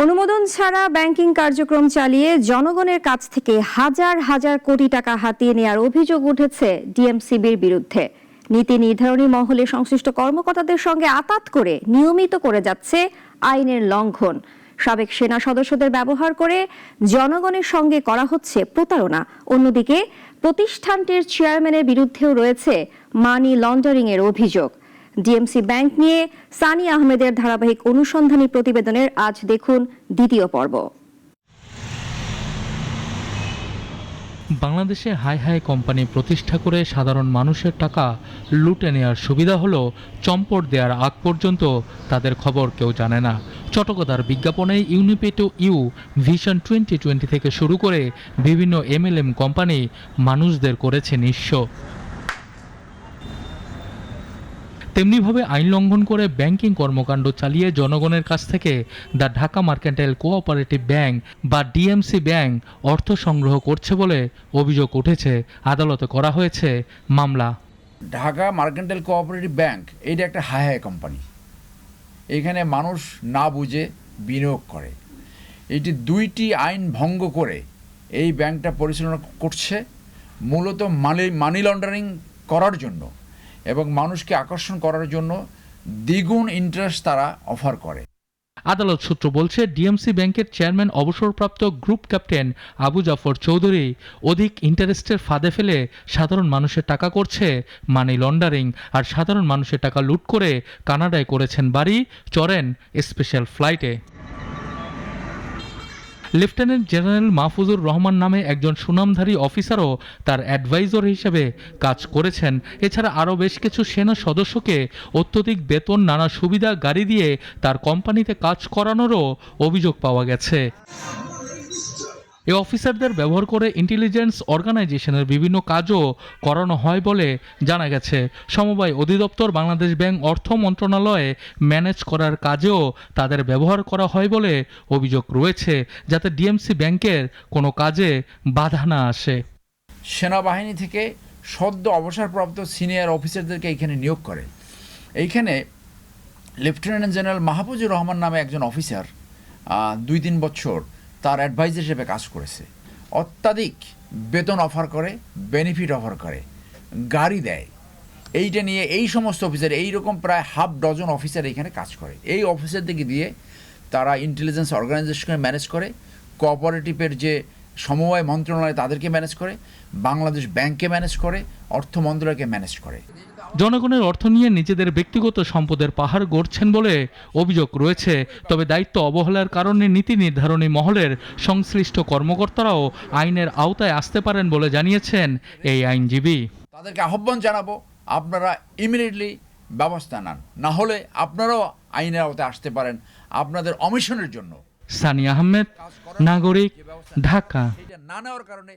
অনুমোদন ছাড়া ব্যাংকিং কার্যক্রম চালিয়ে জনগণের কাছ থেকে হাজার হাজার কোটি টাকা হাতিয়ে নেওয়ার অভিযোগ উঠেছে ডিএমসিবির বিরুদ্ধে। নীতি নির্ধারণী মহলে সংশ্লিষ্ট কর্মকর্তাদের সঙ্গে আতাত করে নিয়মিত করে যাচ্ছে আইনের লঙ্ঘন। সাবেক সেনা সদস্যদের ব্যবহার করে জনগণের সঙ্গে করা হচ্ছে প্রতারণা। অন্যদিকে প্রতিষ্ঠানটির চেয়ারম্যানের বিরুদ্ধেও রয়েছে মানি লন্ডারিং এর অভিযোগ। ডিএমসি ব্যাংক নিয়ে সানি আহমেদের ধারাবাহিক অনুসন্ধানী প্রতিবেদনের আজ দেখুন দ্বিতীয় পর্ব। বাংলাদেশে হাই হাই কোম্পানি প্রতিষ্ঠা করে সাধারণ মানুষের টাকা লুটে নেওয়ার সুবিধা হলো চম্পট দেওয়ার আগ পর্যন্ত তাদের খবর কেউ জানে না। চটকদার বিজ্ঞাপনে ইউনিপে টু ইউ, ভিশন 2020 থেকে শুরু করে বিভিন্ন এমএলএম কোম্পানি মানুষদের করেছে নিঃস্ব। তেমনিভাবে আইন লঙ্ঘন করে ব্যাংকিং কর্মকাণ্ড চালিয়ে জনগণের কাছ থেকে the Dhaka mercantile cooperative bank বা ডিএমসি ব্যাংক অর্থ সংগ্রহ করছে বলে অভিযোগ উঠেছে। আদালতে করা হয়েছে মামলা। ঢাকা মার্কেন্টাইল কোঅপারেটিভ ব্যাংক এটা একটা হাই হাই কোম্পানি। এখানে মানুষ না বুঝে বিনিয়োগ করে। এটি দুইটি আইন ভঙ্গ করে এই ব্যাংকটা পরিচালনা করছে মূলত মানি লন্ডারিং করার জন্য এবং মানুষকে আকর্ষণ করার জন্য দ্বিগুণ ইন্টারেস্ট তারা অফার করে। আদালত সূত্র বলছে ডিএমসি ব্যাংকের চেয়ারম্যান অবসরপ্রাপ্ত গ্রুপ ক্যাপ্টেন আবু জাফর চৌধুরী অধিক ইন্টারেস্টের ফাঁদে ফেলে সাধারণ মানুষের টাকা করছে মানি লন্ডারিং, আর সাধারণ মানুষের টাকা লুট করে কানাডায় করেছেন বাড়ি, চড়েন স্পেশাল ফ্লাইটে। লেফটেন্যান্ট জেনারেল মাহফুজুর রহমান নামে একজন সুনামধারী অফিসারও তার অ্যাডভাইজর হিসেবে কাজ করেছেন। এছাড়া আরও বেশ কিছু সেনা সদস্যকে অত্যধিক বেতন, নানা সুবিধা, গাড়ি দিয়ে তার কোম্পানিতে কাজ করানোরও অভিযোগ পাওয়া গেছে। এই অফিসারদের ব্যবহার করে ইন্টেলিজেন্স অর্গানাইজেশনের বিভিন্ন কাজও করানো হয় বলে জানা গেছে। সমবায় অধিদপ্তর, বাংলাদেশ ব্যাংক, অর্থ মন্ত্রণালয়ে ম্যানেজ করার কাজেও তাদের ব্যবহার করা হয় বলে অভিযোগ রয়েছে, যাতে ডিএমসি ব্যাংকের কোনো কাজে বাধা না আসে। সেনাবাহিনী থেকে সদ্য অবসরপ্রাপ্ত সিনিয়র অফিসারদেরকে এখানে নিয়োগ করে। এইখানে লেফটেন্যান্ট জেনারেল মাহফুজুর রহমান নামে একজন অফিসার 2-3 বছর তার অ্যাডভাইজার হিসেবে কাজ করেছে। অত্যাধিক বেতন অফার করে, বেনিফিট অফার করে, গাড়ি দেয়। এইটা নিয়ে এই সমস্ত অফিসার, এইরকম প্রায় হাফ ডজন অফিসার এখানে কাজ করে। এই অফিসারদেরকে দিয়ে তারা ইন্টেলিজেন্স অর্গানাইজেশনকে ম্যানেজ করে, কোঅপারেটিভের যে সমবায় মন্ত্রণালয় তাদেরকে ম্যানেজ করে, বাংলাদেশ ব্যাংককে ম্যানেজ করে, অর্থ মন্ত্রণালয়কে ম্যানেজ করে। জনগণের অর্থ নিয়ে নিজেদের ব্যক্তিগত সম্পদের পাহাড় গড়ছেন বলে অভিযোগ রয়েছে। তবে দায়িত্ব অবহেলার কারণে নীতি নির্ধারণী মহলের সংশ্লিষ্ট কর্মকর্তারাও আইনের আওতায় আসতে পারেন বলে জানিয়েছেন এই আইনজীবী। তাদেরকে আহ্বান জানাবো, আপনারা ইমিডিয়েটলি ব্যবস্থা নেন, না হলে আপনারাও আইনের আওতায় আসতে পারেন আপনাদের অমিশনের জন্য। সানি আহমেদ, নাগরিক, ঢাকা। সেটা না নেওয়ার কারণে